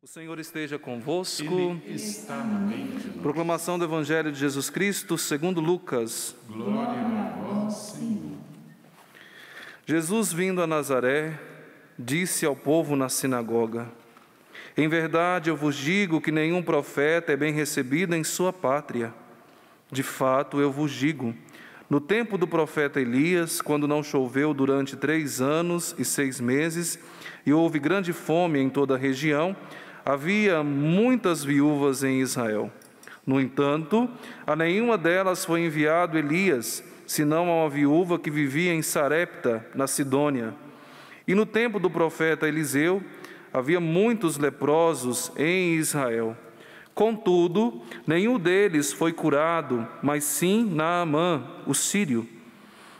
O Senhor esteja convosco. Ele está no meio de nós. Proclamação do Evangelho de Jesus Cristo segundo Lucas. Glória a vós, Senhor. Jesus, vindo a Nazaré, disse ao povo na sinagoga: Em verdade eu vos digo que nenhum profeta é bem recebido em sua pátria. De fato, eu vos digo, no tempo do profeta Elias, quando não choveu durante 3 anos e 6 meses, e houve grande fome em toda a região, havia muitas viúvas em Israel. No entanto, a nenhuma delas foi enviado Elias, senão a uma viúva que vivia em Sarepta, na Sidônia. E no tempo do profeta Eliseu, havia muitos leprosos em Israel. Contudo, nenhum deles foi curado, mas sim Naamã, o sírio.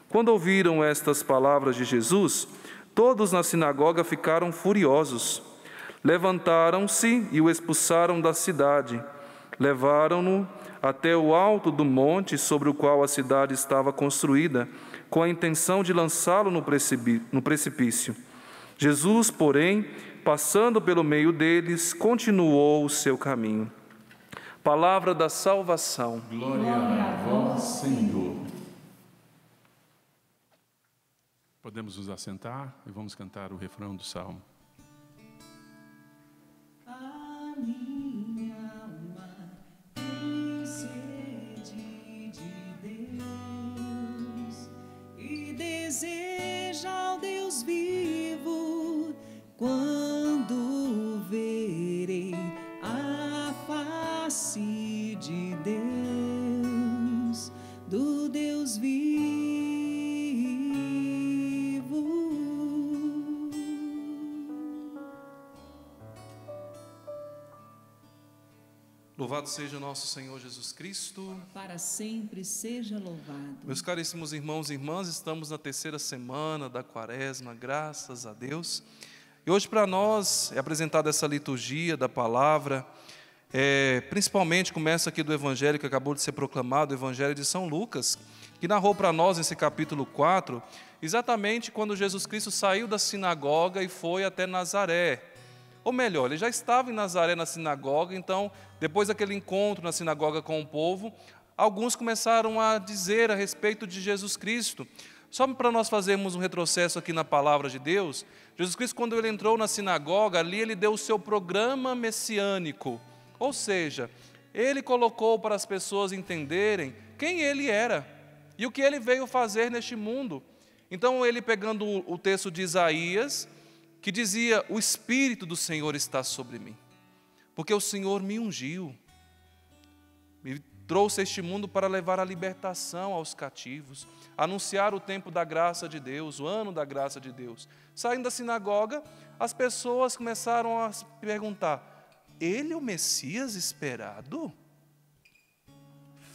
Quando ouviram estas palavras de Jesus, todos na sinagoga ficaram furiosos. Levantaram-se e o expulsaram da cidade. Levaram-no até o alto do monte sobre o qual a cidade estava construída, com a intenção de lançá-lo no precipício. Jesus, porém, passando pelo meio deles, continuou o seu caminho. Palavra da salvação. Glória a vós, Senhor. Podemos nos assentar e vamos cantar o refrão do salmo. A minha alma tem sede de Deus e deseja ao Deus vivo, quando verei a face de Deus, do Deus vivo. Louvado seja o nosso Senhor Jesus Cristo. Para sempre seja louvado. Meus caríssimos irmãos e irmãs, estamos na 3ª semana da Quaresma, graças a Deus. E hoje para nós é apresentada essa liturgia da palavra, principalmente começa aqui do Evangelho que acabou de ser proclamado, o Evangelho de São Lucas, que narrou para nós nesse capítulo 4, exatamente quando Jesus Cristo saiu da sinagoga e foi até Nazaré. Ou melhor, ele já estava em Nazaré na sinagoga, então, depois daquele encontro na sinagoga com o povo, alguns começaram a dizer a respeito de Jesus Cristo. Só para nós fazermos um retrocesso aqui na palavra de Deus, Jesus Cristo, quando ele entrou na sinagoga, ali ele deu o seu programa messiânico. Ou seja, ele colocou para as pessoas entenderem quem ele era e o que ele veio fazer neste mundo. Então, ele pegando o texto de Isaías, que dizia: o Espírito do Senhor está sobre mim, porque o Senhor me ungiu, me trouxe a este mundo para levar a libertação aos cativos, anunciar o tempo da graça de Deus, o ano da graça de Deus. Saindo da sinagoga, as pessoas começaram a se perguntar: ele é o Messias esperado?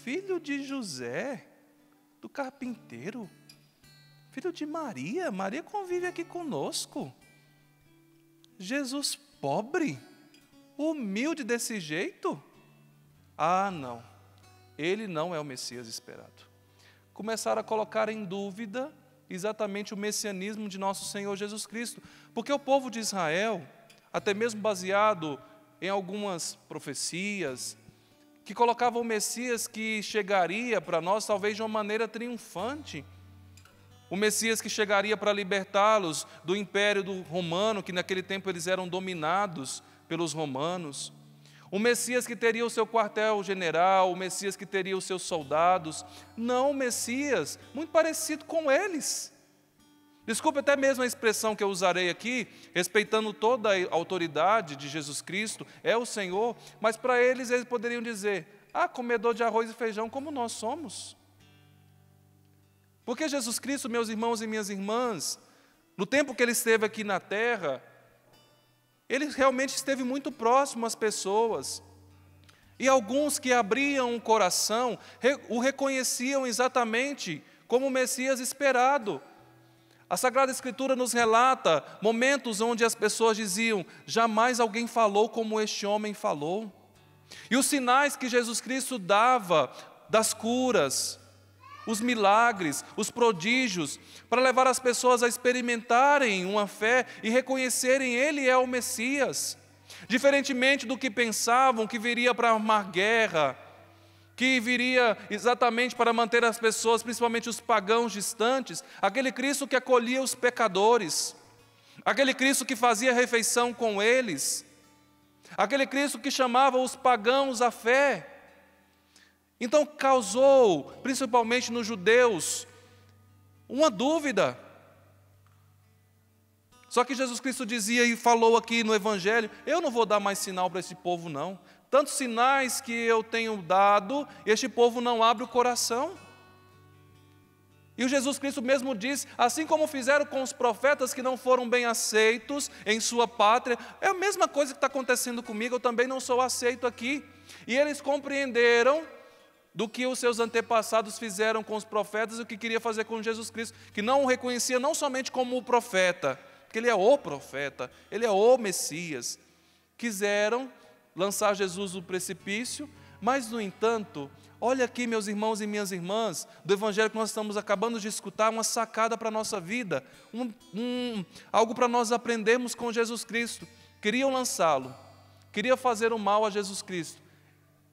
Filho de José, do carpinteiro, filho de Maria, Maria convive aqui conosco. Jesus pobre, humilde desse jeito? Ah, não, ele não é o Messias esperado. Começaram a colocar em dúvida exatamente o messianismo de nosso Senhor Jesus Cristo, porque o povo de Israel, até mesmo baseado em algumas profecias, que colocavam o Messias que chegaria para nós talvez de uma maneira triunfante, o Messias que chegaria para libertá-los do império romano, que naquele tempo eles eram dominados pelos romanos. O Messias que teria o seu quartel-general, o Messias que teria os seus soldados. Não, o Messias, muito parecido com eles. Desculpe até mesmo a expressão que eu usarei aqui, respeitando toda a autoridade de Jesus Cristo, é o Senhor, mas para eles poderiam dizer: ah, comedor de arroz e feijão como nós somos. Porque Jesus Cristo, meus irmãos e minhas irmãs, no tempo que ele esteve aqui na terra, ele realmente esteve muito próximo às pessoas. E alguns que abriam o coração, o reconheciam exatamente como o Messias esperado. A Sagrada Escritura nos relata momentos onde as pessoas diziam: jamais alguém falou como este homem falou. E os sinais que Jesus Cristo dava, das curas, os milagres, os prodígios, para levar as pessoas a experimentarem uma fé e reconhecerem Ele é o Messias. Diferentemente do que pensavam, que viria para armar guerra, que viria exatamente para manter as pessoas, principalmente os pagãos distantes, aquele Cristo que acolhia os pecadores, aquele Cristo que fazia refeição com eles, aquele Cristo que chamava os pagãos à fé. Então causou, principalmente nos judeus, uma dúvida. Só que Jesus Cristo dizia e falou aqui no Evangelho: eu não vou dar mais sinal para esse povo não. Tantos sinais que eu tenho dado, este povo não abre o coração. E o Jesus Cristo mesmo diz, assim como fizeram com os profetas que não foram bem aceitos em sua pátria, é a mesma coisa que está acontecendo comigo, eu também não sou aceito aqui. E eles compreenderam do que os seus antepassados fizeram com os profetas e o que queria fazer com Jesus Cristo, que não o reconhecia não somente como o profeta, porque ele é o profeta, ele é o Messias. Quiseram lançar Jesus no precipício, mas, no entanto, olha aqui, meus irmãos e minhas irmãs, do Evangelho que nós estamos acabando de escutar, uma sacada para a nossa vida, algo para nós aprendermos com Jesus Cristo. Queriam lançá-lo, queriam fazer o mal a Jesus Cristo.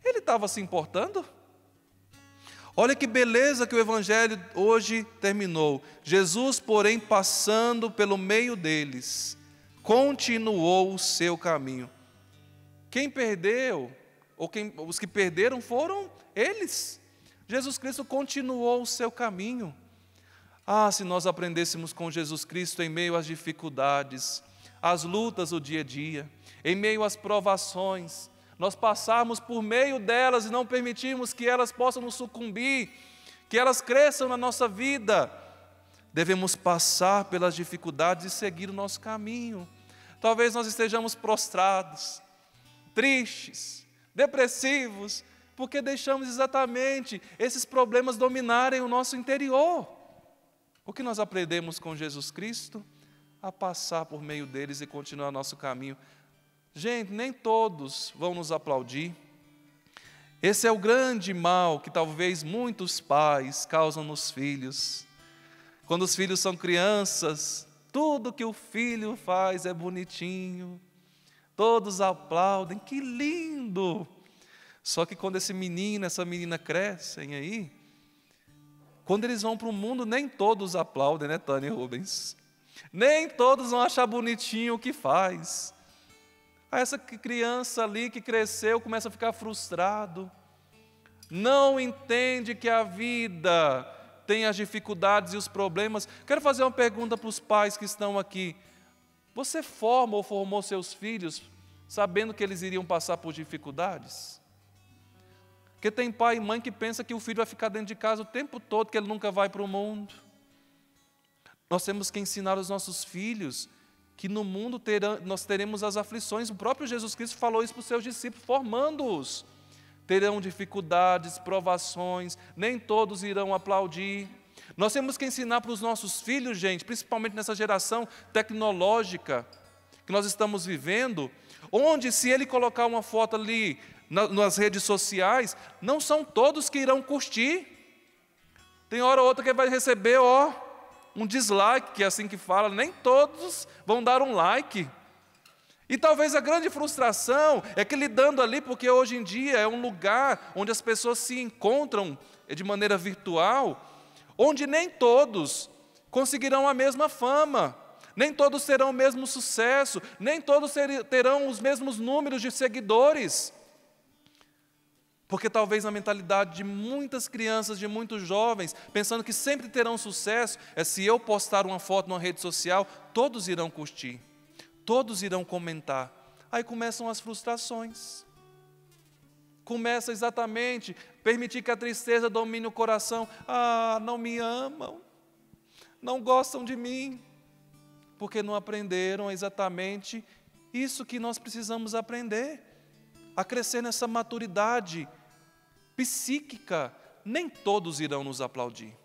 Ele estava se importando? Olha que beleza que o Evangelho hoje terminou. Jesus, porém, passando pelo meio deles, continuou o seu caminho. Quem perdeu, os que perderam foram eles. Jesus Cristo continuou o seu caminho. Ah, se nós aprendêssemos com Jesus Cristo em meio às dificuldades, às lutas do dia a dia, em meio às provações, nós passarmos por meio delas e não permitirmos que elas possam nos sucumbir, que elas cresçam na nossa vida. Devemos passar pelas dificuldades e seguir o nosso caminho. Talvez nós estejamos prostrados, tristes, depressivos, porque deixamos exatamente esses problemas dominarem o nosso interior. O que nós aprendemos com Jesus Cristo? A passar por meio deles e continuar nosso caminho. Gente, nem todos vão nos aplaudir. Esse é o grande mal que talvez muitos pais causam nos filhos. Quando os filhos são crianças, tudo que o filho faz é bonitinho. Todos aplaudem, que lindo! Só que quando esse menino, essa menina crescem aí, quando eles vão para o mundo, nem todos aplaudem, né, Tânia Rubens? Nem todos vão achar bonitinho o que faz. Essa criança ali que cresceu começa a ficar frustrado, não entende que a vida tem as dificuldades e os problemas. Quero fazer uma pergunta para os pais que estão aqui. Você forma ou formou seus filhos sabendo que eles iriam passar por dificuldades? Porque tem pai e mãe que pensa que o filho vai ficar dentro de casa o tempo todo, que ele nunca vai para o mundo. Nós temos que ensinar os nossos filhos que no mundo nós teremos as aflições. O próprio Jesus Cristo falou isso para os seus discípulos, formando-os. Terão dificuldades, provações, nem todos irão aplaudir. Nós temos que ensinar para os nossos filhos, gente, principalmente nessa geração tecnológica que nós estamos vivendo, onde se ele colocar uma foto ali nas redes sociais, não são todos que irão curtir. Tem hora ou outra que ele vai receber, um dislike, que é assim que fala, nem todos vão dar um like. E talvez a grande frustração é que lidando ali, porque hoje em dia é um lugar onde as pessoas se encontram de maneira virtual, onde nem todos conseguirão a mesma fama, nem todos terão o mesmo sucesso, nem todos terão os mesmos números de seguidores. Porque talvez a mentalidade de muitas crianças, de muitos jovens, pensando que sempre terão sucesso, é se eu postar uma foto numa rede social, todos irão curtir, todos irão comentar. Aí começam as frustrações. Começa exatamente permitir que a tristeza domine o coração. Ah, não me amam, não gostam de mim, porque não aprenderam exatamente isso que nós precisamos aprender, a crescer nessa maturidade psíquica. Nem todos irão nos aplaudir,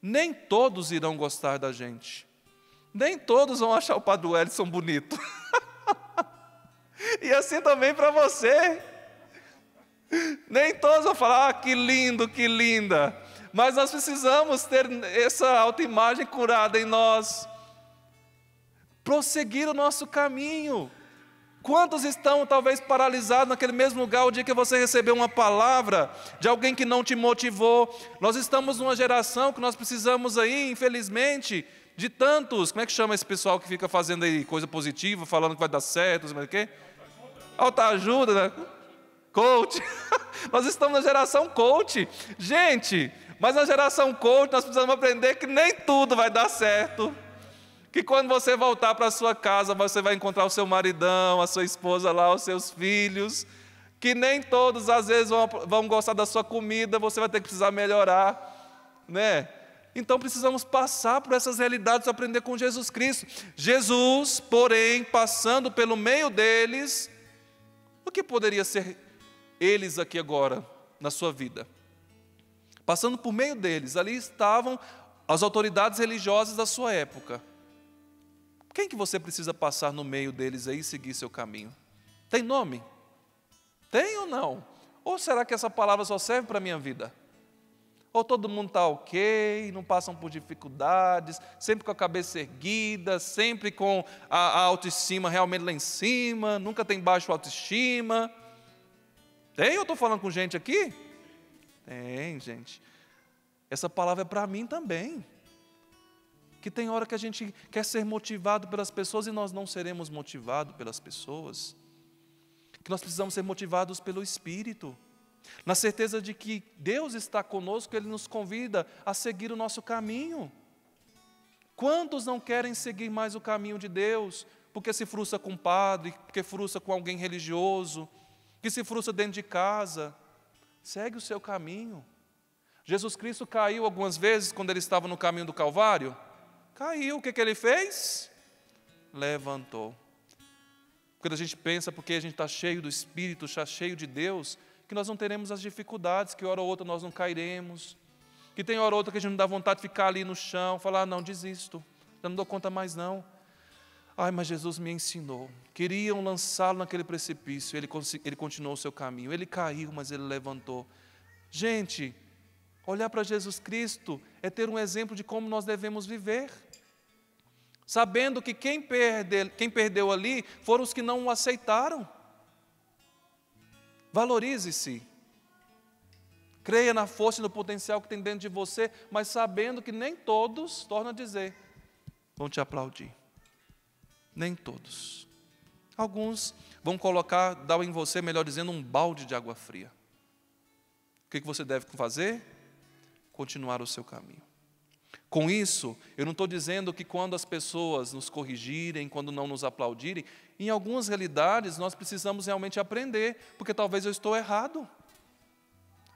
nem todos irão gostar da gente, nem todos vão achar o Padre Wellington bonito. E assim também para você. Nem todos vão falar, que lindo, que linda. Mas nós precisamos ter essa autoimagem curada em nós. Prosseguir o nosso caminho. Quantos estão talvez paralisados naquele mesmo lugar o dia que você recebeu uma palavra de alguém que não te motivou? Nós estamos numa geração que nós precisamos aí, infelizmente, de tantos, como é que chama esse pessoal que fica fazendo aí coisa positiva, falando que vai dar certo, não sei o quê? Autoajuda, né? Coach. Nós estamos na geração coach. Gente, mas na geração coach nós precisamos aprender que nem tudo vai dar certo. Que quando você voltar para a sua casa, você vai encontrar o seu maridão, a sua esposa lá, os seus filhos. Que nem todos, às vezes, vão gostar da sua comida, você vai ter que precisar melhorar, né? Então, precisamos passar por essas realidades e aprender com Jesus Cristo. Jesus, porém, passando pelo meio deles, o que poderia ser eles aqui agora, na sua vida? Passando por meio deles, ali estavam as autoridades religiosas da sua época. Quem que você precisa passar no meio deles aí e seguir seu caminho? Tem nome? Tem ou não? Ou será que essa palavra só serve para a minha vida? Ou todo mundo está ok, não passam por dificuldades, sempre com a cabeça erguida, sempre com a autoestima realmente lá em cima, nunca tem baixa autoestima? Tem ou eu estou falando com gente aqui? Tem, gente. Essa palavra é para mim também. Que tem hora que a gente quer ser motivado pelas pessoas e nós não seremos motivados pelas pessoas. Que nós precisamos ser motivados pelo Espírito. Na certeza de que Deus está conosco, Ele nos convida a seguir o nosso caminho. Quantos não querem seguir mais o caminho de Deus? Porque se frustra com um padre, porque frustra com alguém religioso, que se frustra dentro de casa. Segue o seu caminho. Jesus Cristo caiu algumas vezes quando Ele estava no caminho do Calvário. Caiu, o que Ele fez? Levantou. Quando a gente pensa, porque a gente está cheio do Espírito, está cheio de Deus, que nós não teremos as dificuldades, que hora ou outra nós não cairemos, que tem hora ou outra que a gente não dá vontade de ficar ali no chão, falar, não, desisto, já não dou conta mais não. Ai, mas Jesus me ensinou. Queriam lançá-lo naquele precipício, ele continuou o seu caminho, ele caiu, mas ele levantou. Gente, olhar para Jesus Cristo é ter um exemplo de como nós devemos viver. Sabendo que quem perdeu ali foram os que não o aceitaram. Valorize-se. Creia na força e no potencial que tem dentro de você, mas sabendo que nem todos, torna a dizer, vão te aplaudir. Nem todos. Alguns vão dar em você, melhor dizendo, um balde de água fria. O que você deve fazer? Continuar o seu caminho. Com isso, eu não estou dizendo que quando as pessoas nos corrigirem, quando não nos aplaudirem, em algumas realidades nós precisamos realmente aprender, porque talvez eu estou errado.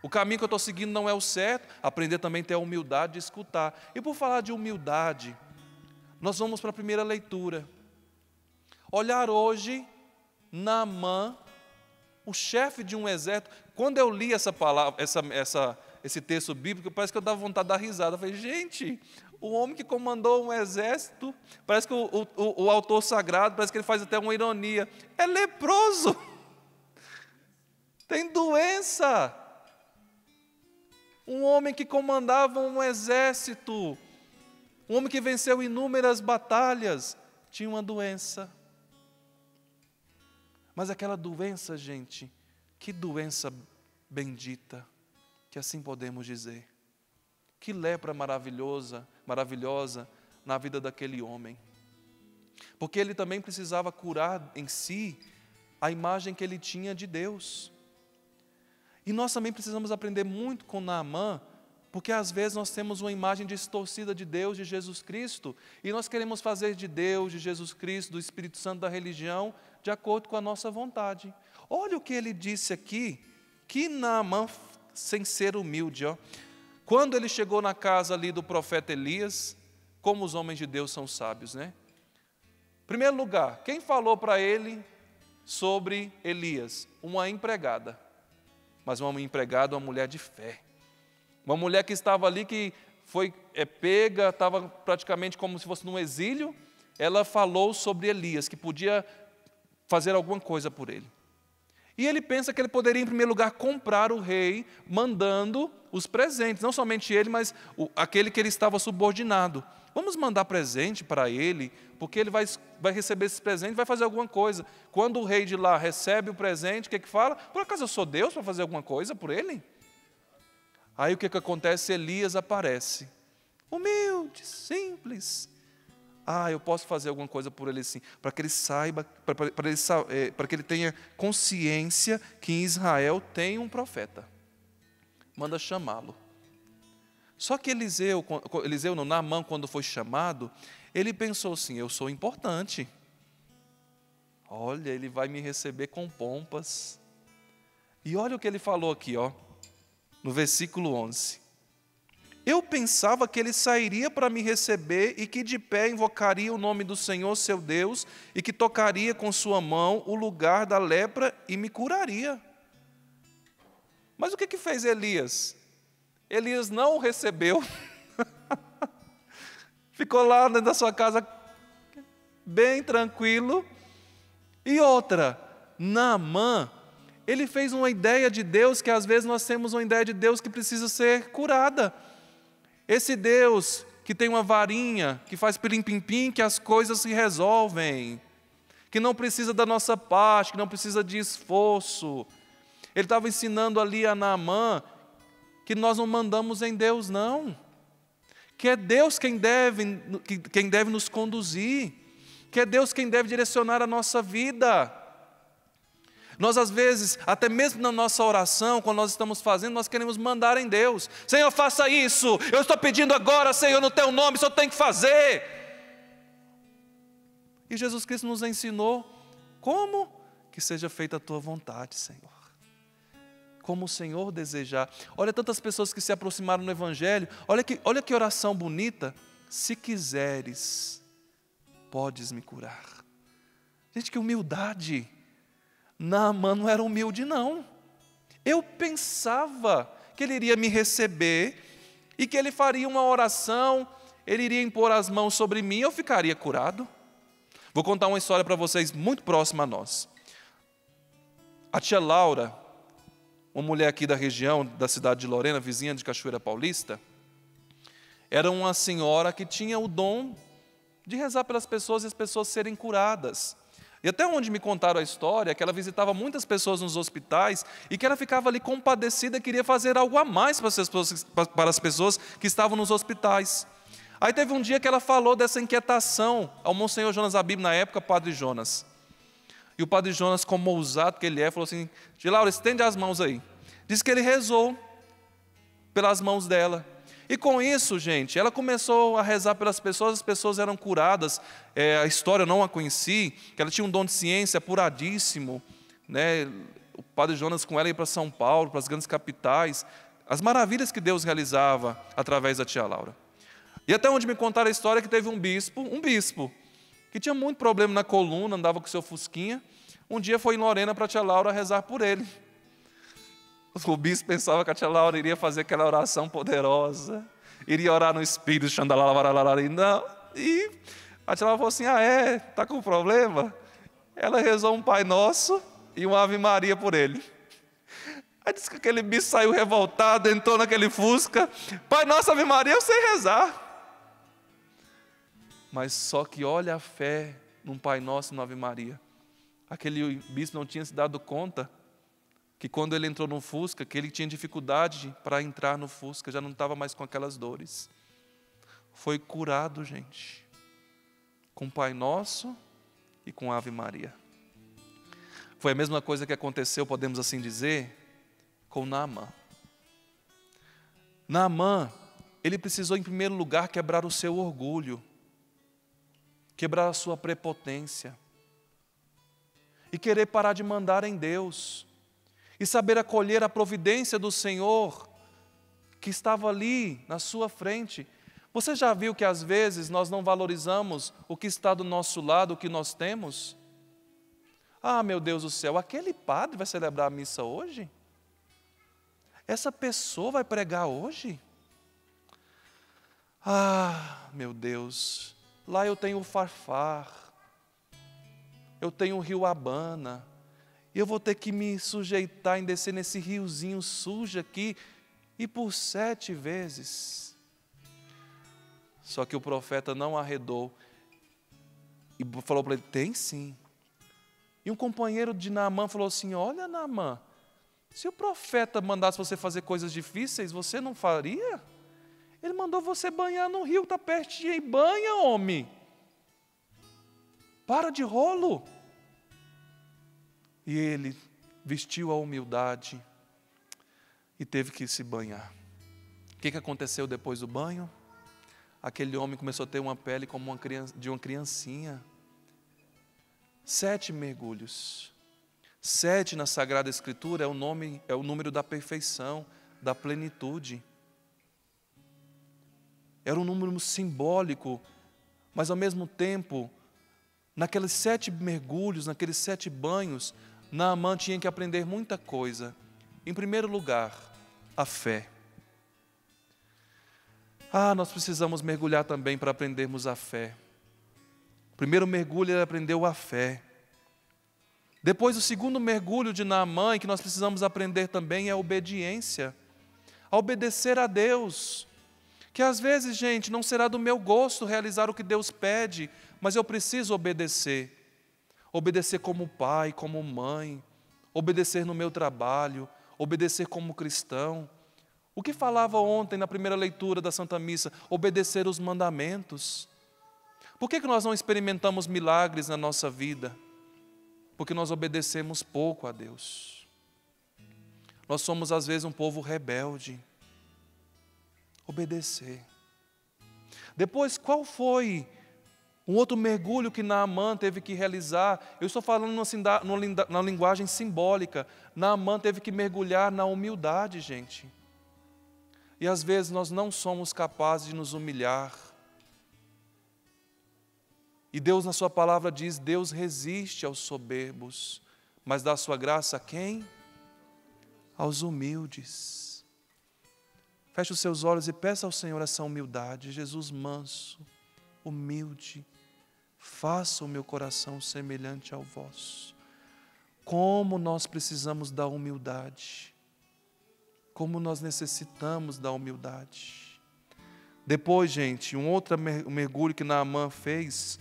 O caminho que eu estou seguindo não é o certo, aprender também a ter a humildade de escutar. E por falar de humildade, nós vamos para a primeira leitura. Olhar hoje, Naamã, o chefe de um exército. Quando eu li essa palavra, esse texto bíblico, parece que eu dava vontade de dar risada. Eu falei, gente, o homem que comandou um exército, parece que o autor sagrado, parece que ele faz até uma ironia, é leproso, tem doença. Um homem que comandava um exército, um homem que venceu inúmeras batalhas, tinha uma doença. Mas aquela doença, gente, que doença bendita, que assim podemos dizer. Que lepra maravilhosa na vida daquele homem. Porque ele também precisava curar em si a imagem que ele tinha de Deus. E nós também precisamos aprender muito com Naamã, porque às vezes nós temos uma imagem distorcida de Deus, de Jesus Cristo, e nós queremos fazer de Deus, de Jesus Cristo, do Espírito Santo, da religião, de acordo com a nossa vontade. Olha o que ele disse aqui, que Naamã, sem ser humilde, quando ele chegou na casa ali do profeta Elias, como os homens de Deus são sábios, né? Em primeiro lugar, quem falou para ele sobre Elias? Uma empregada, mas uma empregada, uma mulher de fé. Uma mulher que estava ali, que foi pega, estava praticamente como se fosse num exílio, ela falou sobre Elias, que podia fazer alguma coisa por ele. E ele pensa que ele poderia, em primeiro lugar, comprar o rei, mandando os presentes. Não somente ele, mas aquele que ele estava subordinado. Vamos mandar presente para ele, porque ele vai receber esse presente e vai fazer alguma coisa. Quando o rei de lá recebe o presente, o que fala? Por acaso eu sou Deus para fazer alguma coisa por ele? Aí o que acontece? Elias aparece. Humilde, simples. Eu posso fazer alguma coisa por ele sim, para que ele saiba, para que ele tenha consciência que em Israel tem um profeta. Manda chamá-lo. Só que Naamã, quando foi chamado, ele pensou assim, eu sou importante. Olha, ele vai me receber com pompas. E olha o que ele falou aqui, no versículo 11. Eu pensava que ele sairia para me receber e que de pé invocaria o nome do Senhor, seu Deus, e que tocaria com sua mão o lugar da lepra e me curaria. Mas o que fez Elias? Elias não o recebeu. Ficou lá dentro da sua casa, bem tranquilo. E outra, Naamã, ele fez uma ideia de Deus, que às vezes nós temos uma ideia de Deus que precisa ser curada. Esse Deus que tem uma varinha, que faz pirim-pim-pim, que as coisas se resolvem, que não precisa da nossa parte, que não precisa de esforço. Ele estava ensinando ali a Naamã que nós não mandamos em Deus, não. Que é Deus quem deve nos conduzir, que é Deus quem deve direcionar a nossa vida. Nós, às vezes, até mesmo na nossa oração, quando nós estamos fazendo, nós queremos mandar em Deus. Senhor, faça isso. Eu estou pedindo agora, Senhor, no teu nome, o Senhor tem que fazer. E Jesus Cristo nos ensinou como que seja feita a tua vontade, Senhor. Como o Senhor desejar. Olha tantas pessoas que se aproximaram no Evangelho. Olha que oração bonita. Se quiseres, podes me curar. Gente, que humildade. Naamã não era humilde, não. Eu pensava que ele iria me receber e que ele faria uma oração, ele iria impor as mãos sobre mim e eu ficaria curado. Vou contar uma história para vocês muito próxima a nós. A tia Laura, uma mulher aqui da região, da cidade de Lorena, vizinha de Cachoeira Paulista, era uma senhora que tinha o dom de rezar pelas pessoas e as pessoas serem curadas. E até onde me contaram a história, que ela visitava muitas pessoas nos hospitais e que ela ficava ali compadecida e queria fazer algo a mais para as pessoas que estavam nos hospitais. Aí teve um dia que ela falou dessa inquietação ao Monsenhor Jonas Abib, na época, Padre Jonas. E o Padre Jonas, como ousado que ele é, falou assim, tia Laura, estende as mãos aí. Diz que ele rezou pelas mãos dela. E com isso, gente, ela começou a rezar pelas pessoas, as pessoas eram curadas. A história eu não a conheci, que ela tinha um dom de ciência apuradíssimo, né? O Padre Jonas com ela ia para São Paulo, para as grandes capitais, as maravilhas que Deus realizava através da tia Laura. E até onde me contaram a história que teve um bispo, que tinha muito problema na coluna, andava com seu fusquinha, um dia foi em Lorena para a tia Laura rezar por ele. O bispo pensava que a tia Laura iria fazer aquela oração poderosa, iria orar no Espírito, não. E a tia Laura falou assim, está com problema? Ela rezou um Pai Nosso e uma Ave Maria por ele. Aí disse que aquele bispo saiu revoltado, entrou naquele fusca, Pai Nosso, Ave Maria, eu sei rezar. Mas só que olha a fé num Pai Nosso e numa Ave Maria. Aquele bispo não tinha se dado conta que quando ele entrou no Fusca, que ele tinha dificuldade para entrar no Fusca, já não estava mais com aquelas dores. Foi curado, gente, com o Pai Nosso e com a Ave Maria. Foi a mesma coisa que aconteceu, podemos assim dizer, com Naamã. Naamã, ele precisou em primeiro lugar quebrar o seu orgulho, quebrar a sua prepotência e querer parar de mandar em Deus. E saber acolher a providência do Senhor, que estava ali na sua frente. Você já viu que às vezes nós não valorizamos o que está do nosso lado, o que nós temos? Meu Deus do céu, aquele padre vai celebrar a missa hoje? Essa pessoa vai pregar hoje? Meu Deus, lá eu tenho o Farfar, eu tenho o Rio Abana, E eu vou ter que me sujeitar em descer nesse riozinho sujo aqui, e por 7 vezes. Só que o profeta não arredou e falou para ele: tem sim. E um companheiro de Naamã falou assim: olha, Naamã, se o profeta mandasse você fazer coisas difíceis, você não faria? Ele mandou você banhar no rio, está pertinho, banha, homem. Para de rolo. E ele vestiu a humildade e teve que se banhar. O que aconteceu depois do banho? Aquele homem começou a ter uma pele como de uma criancinha. 7 mergulhos. 7 na Sagrada Escritura é o número da perfeição, da plenitude. Era um número simbólico, mas ao mesmo tempo, naqueles 7 mergulhos, naqueles 7 banhos, Naamã tinha que aprender muita coisa. Em primeiro lugar, a fé. Nós precisamos mergulhar também para aprendermos a fé. O primeiro mergulho ele aprendeu a fé. Depois, o segundo mergulho de Naamã, que nós precisamos aprender também, é a obediência. A obedecer a Deus. Que às vezes, gente, não será do meu gosto realizar o que Deus pede, mas eu preciso obedecer. Obedecer como pai, como mãe, obedecer no meu trabalho, obedecer como cristão. O que falava ontem na primeira leitura da Santa Missa? Obedecer os mandamentos. Por que nós não experimentamos milagres na nossa vida? Porque nós obedecemos pouco a Deus. Nós somos às vezes um povo rebelde. Obedecer. Depois, qual foi um outro mergulho que Naamã teve que realizar? Eu estou falando assim, na linguagem simbólica. Naamã teve que mergulhar na humildade, gente. E às vezes nós não somos capazes de nos humilhar. E Deus na sua palavra diz: Deus resiste aos soberbos, mas dá a sua graça a quem? Aos humildes. Feche os seus olhos e peça ao Senhor essa humildade. Jesus manso, humilde, faça o meu coração semelhante ao vosso. Como nós precisamos da humildade. Como nós necessitamos da humildade. Depois, gente, um outro mergulho que Naamã fez,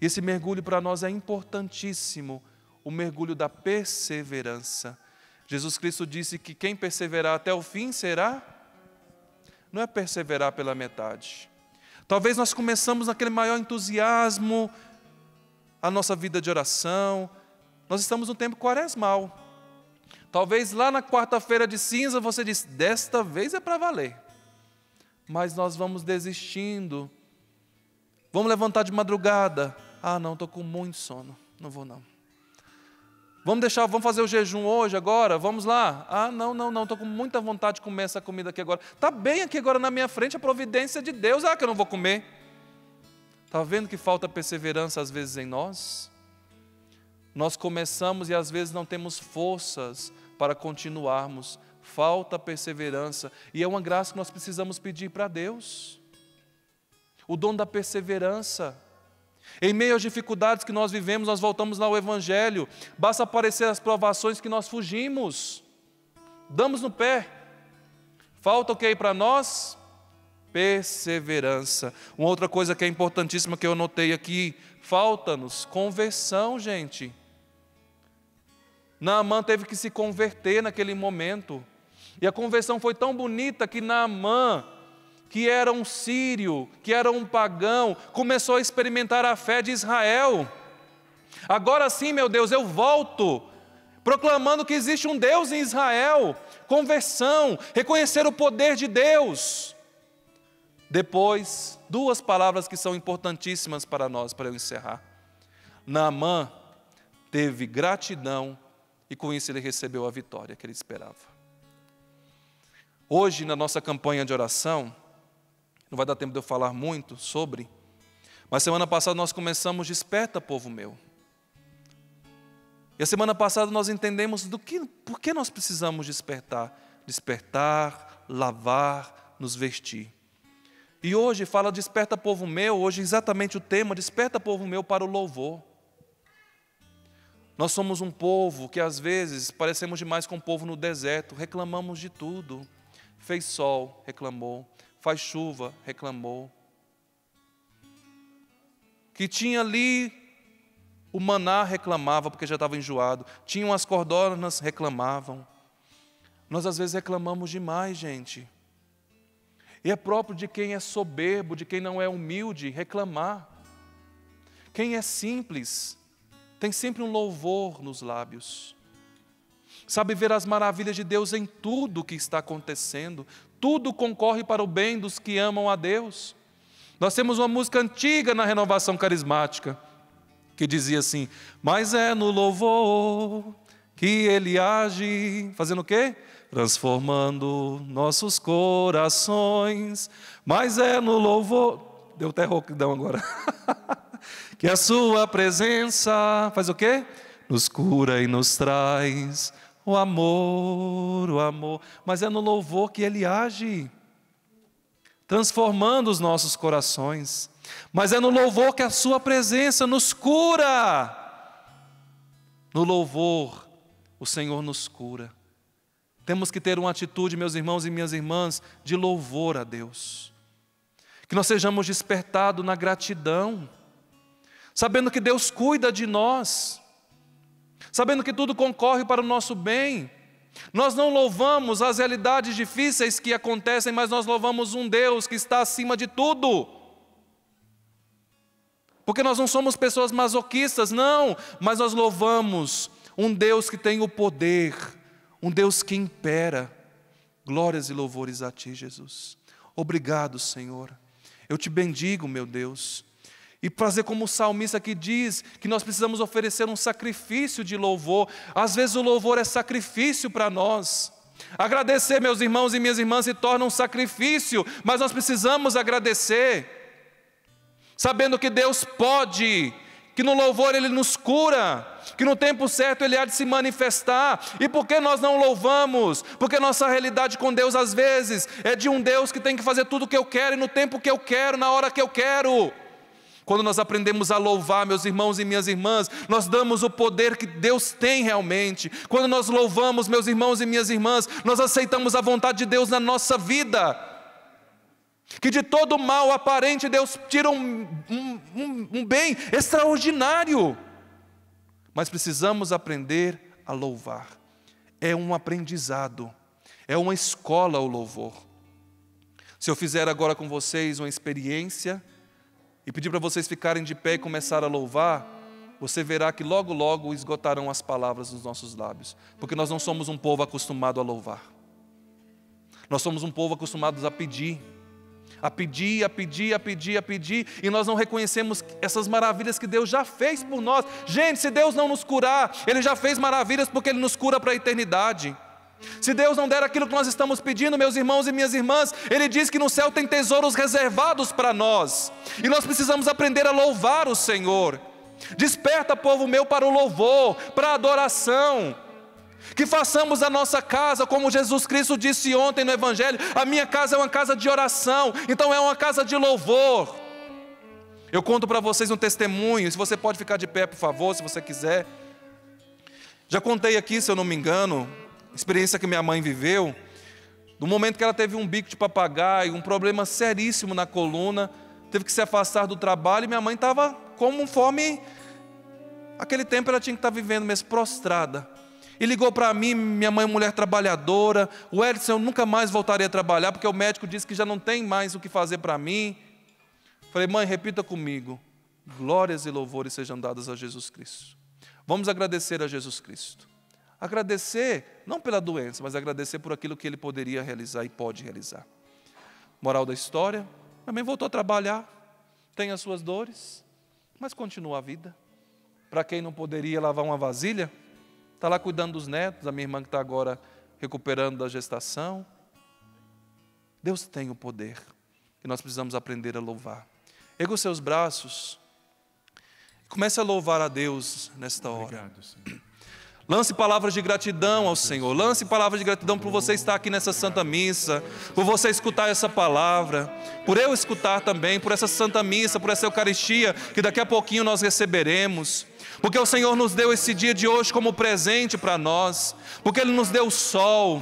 e esse mergulho para nós é importantíssimo, o mergulho da perseverança. Jesus Cristo disse que quem perseverar até o fim será... Não é perseverar pela metade. Talvez nós começamos naquele maior entusiasmo, a nossa vida de oração. Nós estamos no tempo quaresmal. Talvez lá na quarta-feira de cinza você diz: desta vez é para valer. Mas nós vamos desistindo. Vamos levantar de madrugada. Não, estou com muito sono. Não vou não. Vamos fazer o jejum hoje, agora? Vamos lá? Não, estou com muita vontade de comer essa comida aqui agora. Está bem aqui agora na minha frente a providência de Deus. Que eu não vou comer. Está vendo que falta perseverança às vezes em nós? Nós começamos e às vezes não temos forças para continuarmos. Falta perseverança. E é uma graça que nós precisamos pedir para Deus. O dom da perseverança. Em meio às dificuldades que nós vivemos, nós voltamos ao Evangelho. Basta aparecer as provações que nós fugimos. Damos no pé. Falta o que aí para nós? Perseverança. Uma outra coisa que é importantíssima que eu anotei aqui. Falta-nos conversão, gente. Naamã teve que se converter naquele momento. E a conversão foi tão bonita que Naamã, que era um sírio, que era um pagão, começou a experimentar a fé de Israel. Agora sim, meu Deus, eu volto, proclamando que existe um Deus em Israel. Conversão, reconhecer o poder de Deus. Depois, 2 palavras que são importantíssimas para nós, para eu encerrar. Naamã teve gratidão e com isso ele recebeu a vitória que ele esperava. Hoje, na nossa campanha de oração, não vai dar tempo de eu falar muito sobre, mas semana passada nós começamos Desperta, Povo Meu. E a semana passada nós entendemos por que nós precisamos despertar. Despertar, lavar, nos vestir. E hoje fala Desperta, Povo Meu, hoje exatamente o tema Desperta, Povo Meu, para o louvor. Nós somos um povo que às vezes parecemos demais com um povo no deserto, reclamamos de tudo. Fez sol, reclamou. Faz chuva, reclamou. Que tinha ali o maná, reclamava porque já estava enjoado. Tinham as codornas, reclamavam. Nós às vezes reclamamos demais, gente. E é próprio de quem é soberbo, de quem não é humilde, reclamar. Quem é simples, tem sempre um louvor nos lábios. Sabe ver as maravilhas de Deus em tudo que está acontecendo. Tudo concorre para o bem dos que amam a Deus. Nós temos uma música antiga na Renovação Carismática, que dizia assim: mas é no louvor que Ele age, fazendo o quê? Transformando nossos corações. Mas é no louvor, deu até rouquidão agora, que a sua presença faz o quê? Nos cura e nos traz o amor, o amor. Mas é no louvor que Ele age, transformando os nossos corações. Mas é no louvor que a sua presença nos cura. No louvor, o Senhor nos cura. Temos que ter uma atitude, meus irmãos e minhas irmãs, de louvor a Deus. Que nós sejamos despertados na gratidão, sabendo que Deus cuida de nós, sabendo que tudo concorre para o nosso bem. Nós não louvamos as realidades difíceis que acontecem, mas nós louvamos um Deus que está acima de tudo. Porque nós não somos pessoas masoquistas, não, mas nós louvamos um Deus que tem o poder, um Deus que impera. Glórias e louvores a Ti, Jesus. Obrigado, Senhor. Eu Te bendigo, meu Deus. E fazer como o salmista que diz que nós precisamos oferecer um sacrifício de louvor. Às vezes o louvor é sacrifício para nós. Agradecer, meus irmãos e minhas irmãs, se torna um sacrifício, mas nós precisamos agradecer, sabendo que Deus pode, que no louvor Ele nos cura, que no tempo certo Ele há de se manifestar. E por que nós não louvamos? Porque nossa realidade com Deus às vezes é de um Deus que tem que fazer tudo o que eu quero, e no tempo que eu quero, na hora que eu quero. Quando nós aprendemos a louvar, meus irmãos e minhas irmãs, nós damos o poder que Deus tem realmente. Quando nós louvamos, meus irmãos e minhas irmãs, nós aceitamos a vontade de Deus na nossa vida. Que de todo mal aparente Deus tira um bem extraordinário. Mas precisamos aprender a louvar. É um aprendizado, é uma escola o louvor. Se eu fizer agora com vocês uma experiência e pedir para vocês ficarem de pé e começar a louvar, você verá que logo, logo esgotarão as palavras dos nossos lábios. Porque nós não somos um povo acostumado a louvar. Nós somos um povo acostumado a pedir. A pedir, a pedir, a pedir, a pedir. E nós não reconhecemos essas maravilhas que Deus já fez por nós. Gente, se Deus não nos curar, Ele já fez maravilhas porque Ele nos cura para a eternidade. Se Deus não der aquilo que nós estamos pedindo, meus irmãos e minhas irmãs, Ele diz que no céu tem tesouros reservados para nós. E nós precisamos aprender a louvar o Senhor. Desperta, povo meu, para o louvor, para a adoração. Que façamos a nossa casa, como Jesus Cristo disse ontem no Evangelho: a minha casa é uma casa de oração, então é uma casa de louvor. Eu conto para vocês um testemunho, se você pode ficar de pé, por favor, se você quiser. Já contei aqui, se eu não me engano, experiência que minha mãe viveu, no momento que ela teve um bico de papagaio, um problema seríssimo na coluna, teve que se afastar do trabalho, e minha mãe estava com fome. Aquele tempo ela tinha que estar vivendo mesmo prostrada. E ligou para mim, minha mãe, mulher trabalhadora: o Edson, eu nunca mais voltaria a trabalhar, porque o médico disse que já não tem mais o que fazer para mim. Falei: mãe, repita comigo: glórias e louvores sejam dadas a Jesus Cristo. Vamos agradecer a Jesus Cristo. Agradecer, não pela doença, mas agradecer por aquilo que Ele poderia realizar e pode realizar. Moral da história: minha mãe voltou a trabalhar, tem as suas dores, mas continua a vida. Para quem não poderia lavar uma vasilha, está lá cuidando dos netos, a minha irmã que está agora recuperando da gestação. Deus tem o poder, e nós precisamos aprender a louvar. Erga os seus braços, comece a louvar a Deus nesta hora. Obrigado, Senhor. Lance palavras de gratidão ao Senhor. Lance palavras de gratidão por você estar aqui nessa Santa Missa, por você escutar essa palavra, por eu escutar também, por essa Santa Missa, por essa Eucaristia que daqui a pouquinho nós receberemos, porque o Senhor nos deu esse dia de hoje como presente para nós, porque Ele nos deu o sol.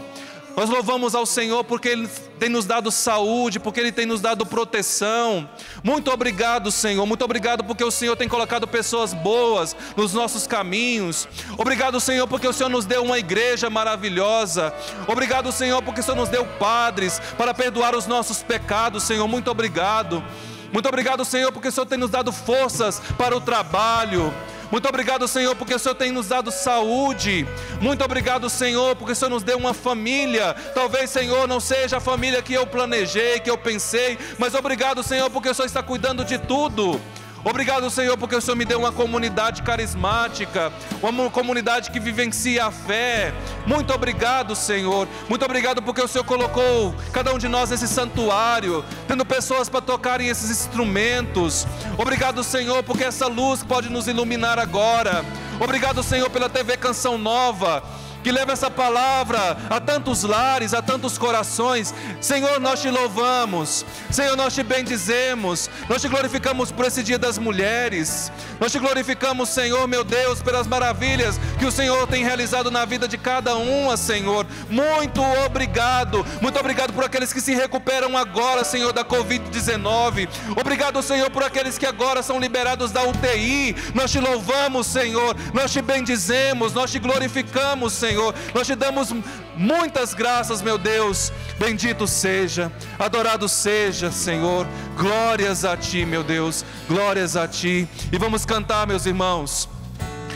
Nós louvamos ao Senhor porque Ele tem nos dado saúde, porque Ele tem nos dado proteção. Muito obrigado, Senhor. Muito obrigado porque o Senhor tem colocado pessoas boas nos nossos caminhos. Obrigado, Senhor, porque o Senhor nos deu uma igreja maravilhosa. Obrigado, Senhor, porque o Senhor nos deu padres para perdoar os nossos pecados, Senhor. Muito obrigado. Muito obrigado, Senhor, porque o Senhor tem nos dado forças para o trabalho. Muito obrigado, Senhor, porque o Senhor tem nos dado saúde. Muito obrigado, Senhor, porque o Senhor nos deu uma família. Talvez, Senhor, não seja a família que eu planejei, que eu pensei, mas obrigado, Senhor, porque o Senhor está cuidando de tudo. Obrigado, Senhor, porque o Senhor me deu uma comunidade carismática, uma comunidade que vivencia a fé. Muito obrigado, Senhor. Muito obrigado porque o Senhor colocou cada um de nós nesse santuário, tendo pessoas para tocarem esses instrumentos. Obrigado, Senhor, porque essa luz pode nos iluminar agora. Obrigado, Senhor, pela TV Canção Nova, que leva essa palavra a tantos lares, a tantos corações. Senhor, nós te louvamos. Senhor, nós te bendizemos. Nós te glorificamos por esse dia das mulheres. Nós te glorificamos, Senhor, meu Deus, pelas maravilhas que o Senhor tem realizado na vida de cada uma, Senhor. Muito obrigado. Muito obrigado por aqueles que se recuperam agora, Senhor, da Covid-19. Obrigado, Senhor, por aqueles que agora são liberados da UTI. Nós te louvamos, Senhor. Nós te bendizemos. Nós te glorificamos, Senhor. Nós te damos muitas graças, meu Deus. Bendito seja, adorado seja, Senhor. Glórias a Ti, meu Deus, glórias a Ti. E vamos cantar, meus irmãos,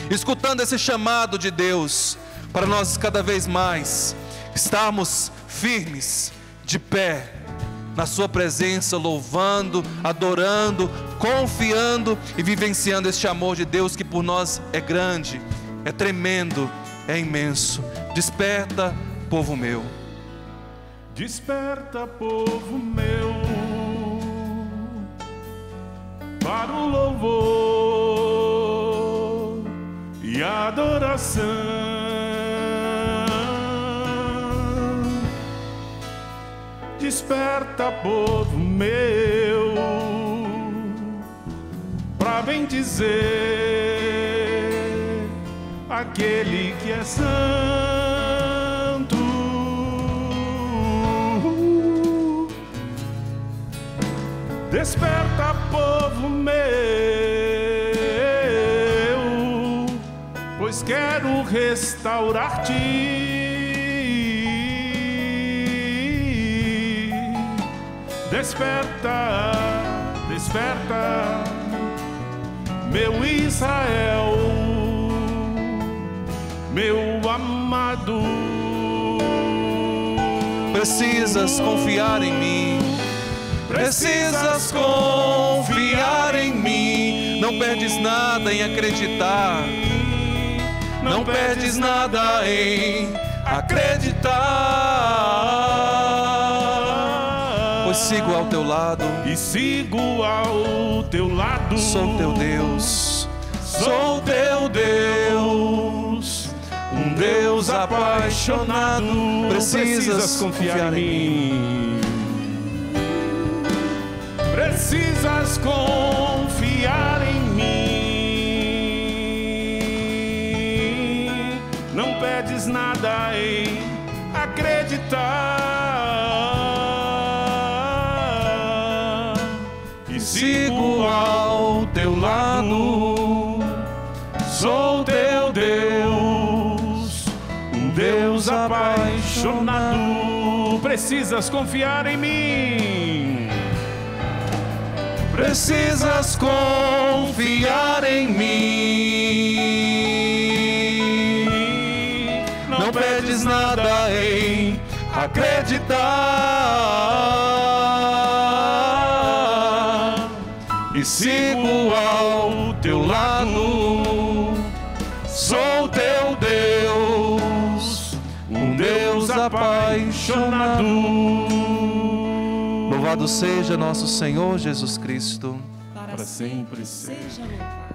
escutando esse chamado de Deus, para nós cada vez mais estarmos firmes, de pé, na Sua presença, louvando, adorando, confiando e vivenciando este amor de Deus que por nós é grande, é tremendo, é imenso. Desperta, povo meu. Desperta, povo meu, para o louvor e adoração. Desperta, povo meu, para bem dizer aquele que é santo. Desperta, povo meu, pois quero restaurar-te. Desperta, desperta, meu Israel, meu amado. Precisas confiar em mim. Precisas confiar em mim. Não perdes nada em acreditar. Não perdes nada em acreditar. Pois sigo ao teu lado. E sigo ao teu lado. Sou teu Deus. Sou teu Deus, um Deus apaixonado. Precisas confiar em mim. Precisas confiar em mim. Não pedes nada em acreditar. E sigo ao teu lado. Sou teu Deus, um Deus apaixonado. Precisas confiar em mim. Precisas confiar em mim. Não pedes nada em acreditar. E sigo ao teu lado. Sou teu Deus, um Deus apaixonado. Louvado seja nosso Senhor Jesus Cristo. Para sempre seja louvado.